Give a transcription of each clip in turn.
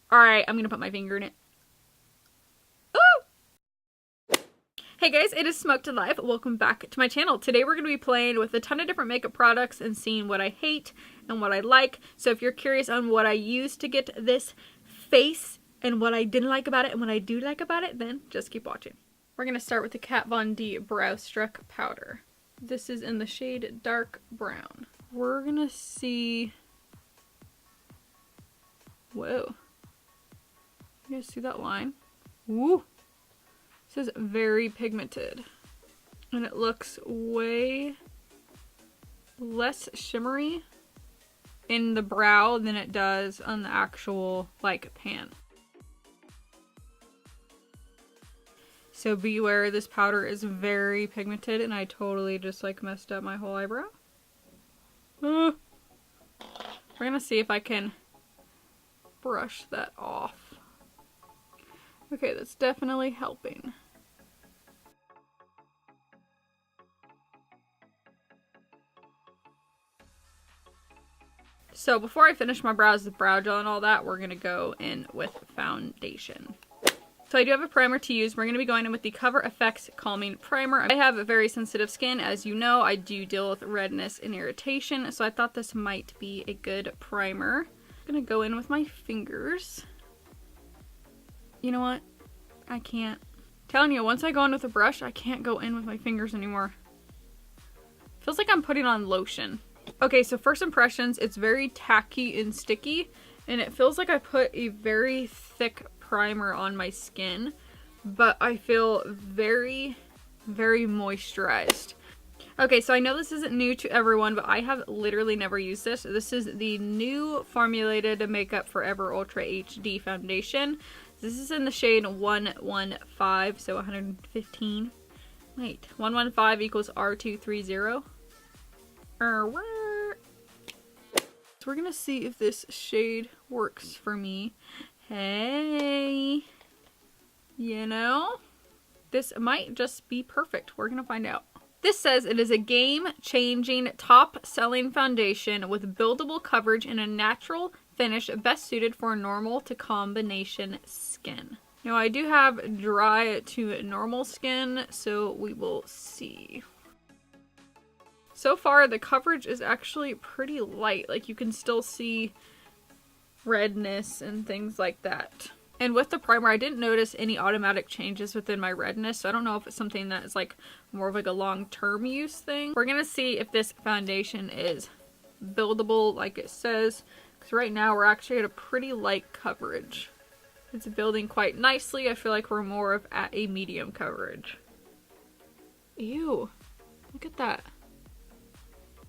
Alright, I'm gonna put my finger in it. Ooh! Hey guys, it is smokedalive. Welcome back to my channel. Today we're going to be playing with a ton of different makeup products and seeing what I hate and what I like. So if you're curious on what I used to get this face and what I didn't like about it and what I do like about it, then just keep watching. We're going to start with the KatVonD Brow Struck Powder. This is in the shade Dark Brown. We're going to see... Whoa. You guys see that line? Woo! This is very pigmented. And it looks way less shimmery in the brow than it does on the actual, like, pan. So beware, this powder is very pigmented and I totally just, like, messed up my whole eyebrow. We're gonna see if I can brush that off. Okay, that's definitely helping. So before I finish my brows with brow gel and all that, we're going to go in with foundation. So I do have a primer to use. We're going to be going in with the Cover FX Calming Primer. I have a very sensitive skin. As you know, I do deal with redness and irritation, so I thought this might be a good primer. I'm going to go in with my fingers. You know what? I can't. I'm telling you, once I go in with a brush, I can't go in with my fingers anymore. Feels like I'm putting on lotion. Okay, so first impressions, it's very tacky and sticky, and it feels like I put a very thick primer on my skin, but I feel very, very moisturized. Okay, so I know this isn't new to everyone, but I have literally never used this. This is the new formulated Makeup Forever Ultra HD foundation. This is in the shade 115, so 115. Wait, 115 equals R230. What? So we're gonna see if this shade works for me. Hey, you know, this might just be perfect. We're gonna find out. This says it is a game-changing, top-selling foundation with buildable coverage and a natural finish best suited for normal to combination skin. Now, I do have dry to normal skin, so we will see. So far, the coverage is actually pretty light. Like, you can still see redness and things like that. And with the primer, I didn't notice any automatic changes within my redness, so I don't know if it's something that is like more of like a long-term use thing. We're gonna see if this foundation is buildable like it says, because right now we're actually at a pretty light coverage. It's building quite nicely. I feel like we're more of at a medium coverage. Ew, look at that.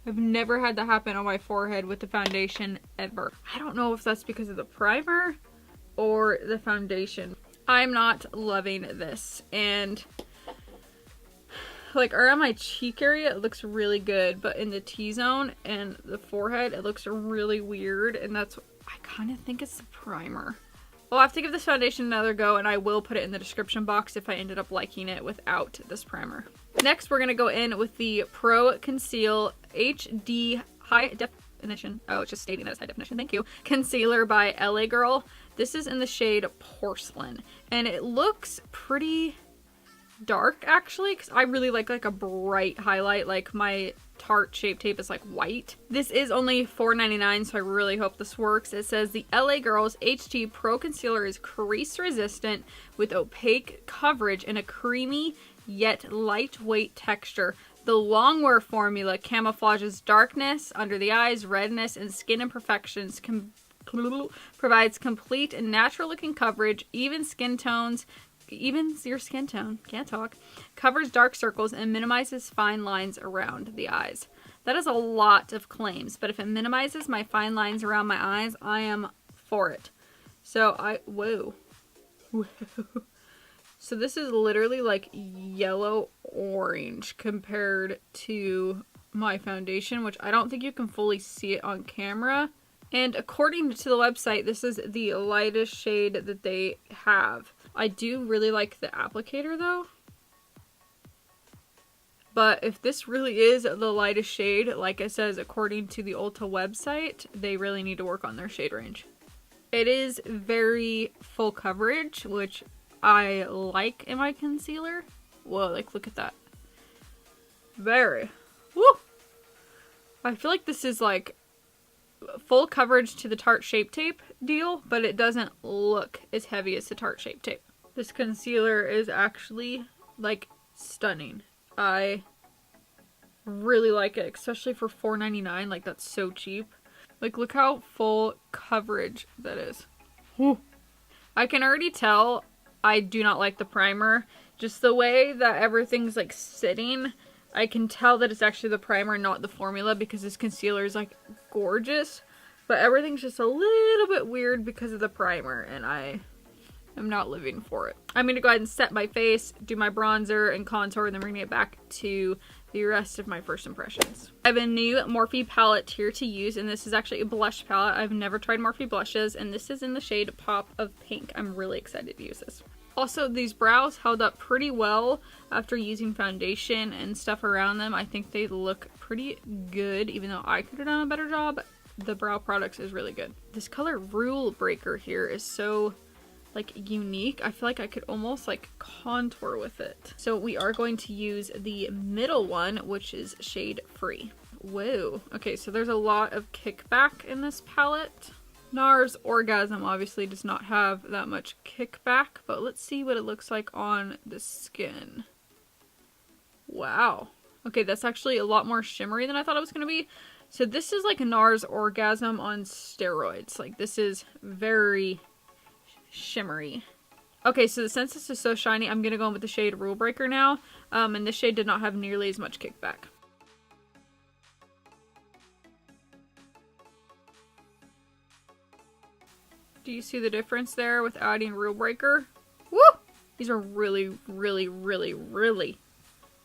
I've never had that happen on my forehead with the foundation ever. I don't know if that's because of the primer or the foundation. I'm not loving this. And like around my cheek area, it looks really good, but in the T-zone and the forehead, it looks really weird. And that's, I kind of think it's the primer. I'll have to give this foundation another go, and I will put it in the description box if I ended up liking it without this primer. Next, we're going to go in with the Pro Conceal HD High Definition. Oh, it's just stating that it's high definition. Thank you. Concealer by LA Girl. This is in the shade Porcelain, and it looks pretty dark, actually, because I really like a bright highlight. Like, my Tarte Shape Tape is like white. This is only $4.99, so I really hope this works. It says the LA Girls HD Pro Concealer is crease resistant with opaque coverage and a creamy yet lightweight texture. The longwear formula camouflages darkness under the eyes, redness, and skin imperfections. Provides complete and natural looking coverage, even your skin tone, can't talk, covers dark circles and minimizes fine lines around the eyes. That is a lot of claims, but if it minimizes my fine lines around my eyes, I am for it. So whoa. So this is literally like yellow orange compared to my foundation, which I don't think you can fully see it on camera. And according to the website, this is the lightest shade that they have. I do really like the applicator though. But if this really is the lightest shade, like it says according to the Ulta website, they really need to work on their shade range. It is very full coverage, which I like in my concealer. Whoa, like look at that. Very. Woo! I feel like this is like full coverage to the Tarte Shape Tape deal, but it doesn't look as heavy as the Tarte Shape Tape. This concealer is actually like stunning. I really like it, especially for $4.99. Like that's so cheap. Like look how full coverage that is. Woo. I can already tell I do not like the primer. Just the way that everything's like sitting, I can tell that it's actually the primer, not the formula, because this concealer is like gorgeous. But everything's just a little bit weird because of the primer, and I am not living for it. I'm going to go ahead and set my face, do my bronzer and contour, and then we're going to get back to the rest of my first impressions. I have a new Morphe palette here to use, and this is actually a blush palette. I've never tried Morphe blushes, and this is in the shade Pop of Pink. I'm really excited to use this. Also, these brows held up pretty well after using foundation and stuff around them. I think they look pretty good, even though I could have done a better job. The brow products is really good. This color Rule Breaker here is so like unique. I feel like I could almost like contour with it. So we are going to use the middle one, which is shade Free. Whoa. Okay, so there's a lot of kickback in this palette. NARS Orgasm obviously does not have that much kickback, but let's see what it looks like on the skin. Wow. Okay, that's actually a lot more shimmery than I thought it was going to be. So this is like a NARS Orgasm on steroids. Like this is very shimmery. Okay, so since this is so shiny, I'm going to go in with the shade Rule Breaker now. And this shade did not have nearly as much kickback. Do you see the difference there with adding Rule Breaker? Woo! These are really, really, really, really,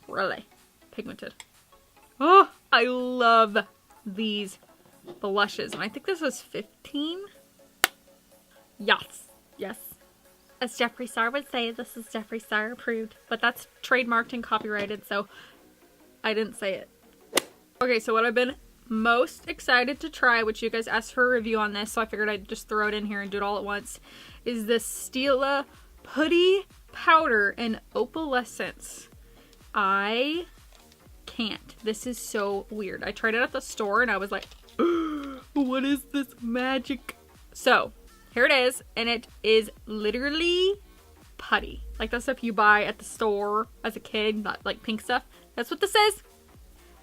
really pigmented. Oh, I love these blushes. And I think this was 15. Yes. Yes. As Jeffree Star would say, this is Jeffree Star approved. But that's trademarked and copyrighted, so I didn't say it. Okay, so what I've been most excited to try, which you guys asked for a review on this, so I figured I'd just throw it in here and do it all at once, is this Stilla Putty Powder in Opalescence. I can't. This is so weird. I tried it at the store and I was like, what is this magic? So here it is, and it is literally putty. Like the stuff you buy at the store as a kid, not like pink stuff. That's what this is.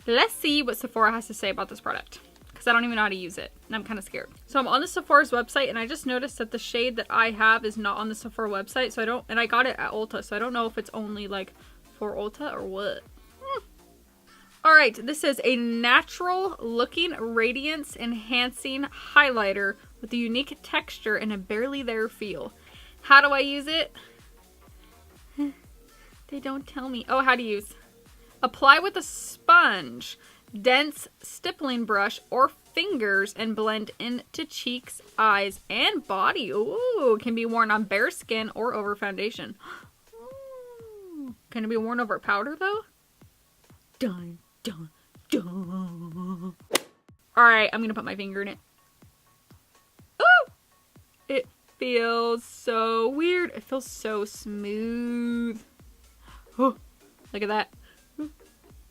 Let's see what Sephora has to say about this product, because I don't even know how to use it and I'm kind of scared. So I'm on the Sephora's website and I just noticed that the shade that I have is not on the Sephora website, so I don't, and I got it at Ulta, so I don't know if it's only like for Ulta or what. Alright, this is a natural looking radiance enhancing highlighter with a unique texture and a barely there feel. How do I use it? They don't tell me. Oh, how to use. Apply with a sponge, dense stippling brush, or fingers and blend into cheeks, eyes, and body. Ooh, can be worn on bare skin or over foundation. Ooh. Can it be worn over powder though? Dun, dun, dun. Alright, I'm gonna put my finger in it. Ooh! It feels so weird. It feels so smooth. Oh, look at that.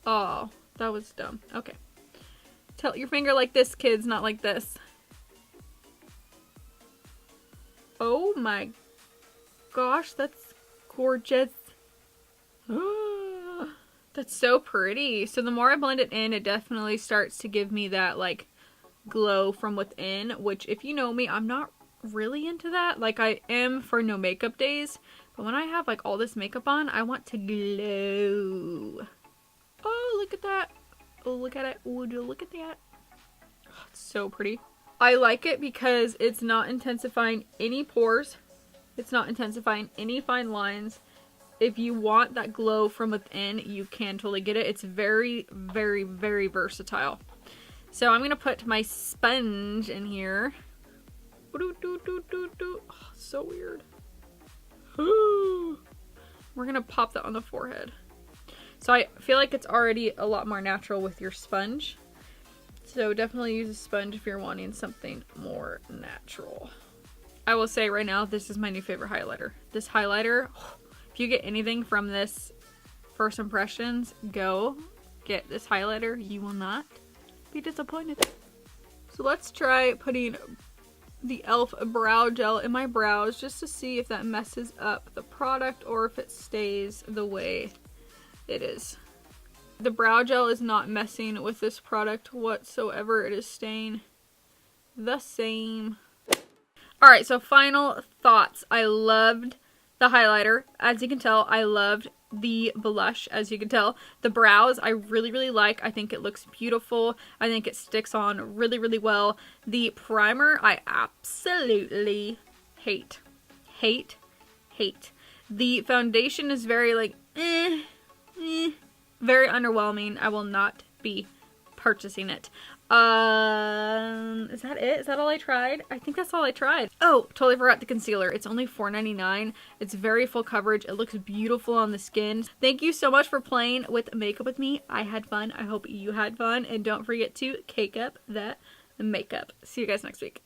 Oh, that was dumb. Okay. Tilt your finger like this, kids, not like this. Oh my gosh, that's gorgeous. That's so pretty. So the more I blend it in, it definitely starts to give me that like glow from within, which if you know me, I'm not really into that. Like I am for no makeup days, but when I have like all this makeup on, I want to glow. Oh, look at that. Oh, look at it. Would you look at that? Oh, it's so pretty. I like it because it's not intensifying any pores. It's not intensifying any fine lines. If you want that glow from within, you can totally get it. It's very, very, very versatile. So I'm going to put my sponge in here. Oh, so weird. We're going to pop that on the forehead. So I feel like it's already a lot more natural with your sponge. So definitely use a sponge if you're wanting something more natural. I will say right now, this is my new favorite highlighter. This highlighter, if you get anything from this first impressions, go get this highlighter. You will not be disappointed. So let's try putting the e.l.f. brow gel in my brows just to see if that messes up the product or if it stays the way it is. The brow gel is not messing with this product whatsoever. It is staying the same. Alright, so final thoughts. I loved the highlighter. As you can tell, I loved the blush. As you can tell, the brows I really, really like. I think it looks beautiful. I think it sticks on really, really well. The primer, I absolutely hate. Hate. Hate. The foundation is very like, very underwhelming. I will not be purchasing it. Is that it? Is that all I tried? I think that's all I tried. Oh, totally forgot the concealer. It's only $4.99. It's very full coverage. It looks beautiful on the skin. Thank you so much for playing with makeup with me. I had fun. I hope you had fun. And don't forget to cake up that makeup. See you guys next week.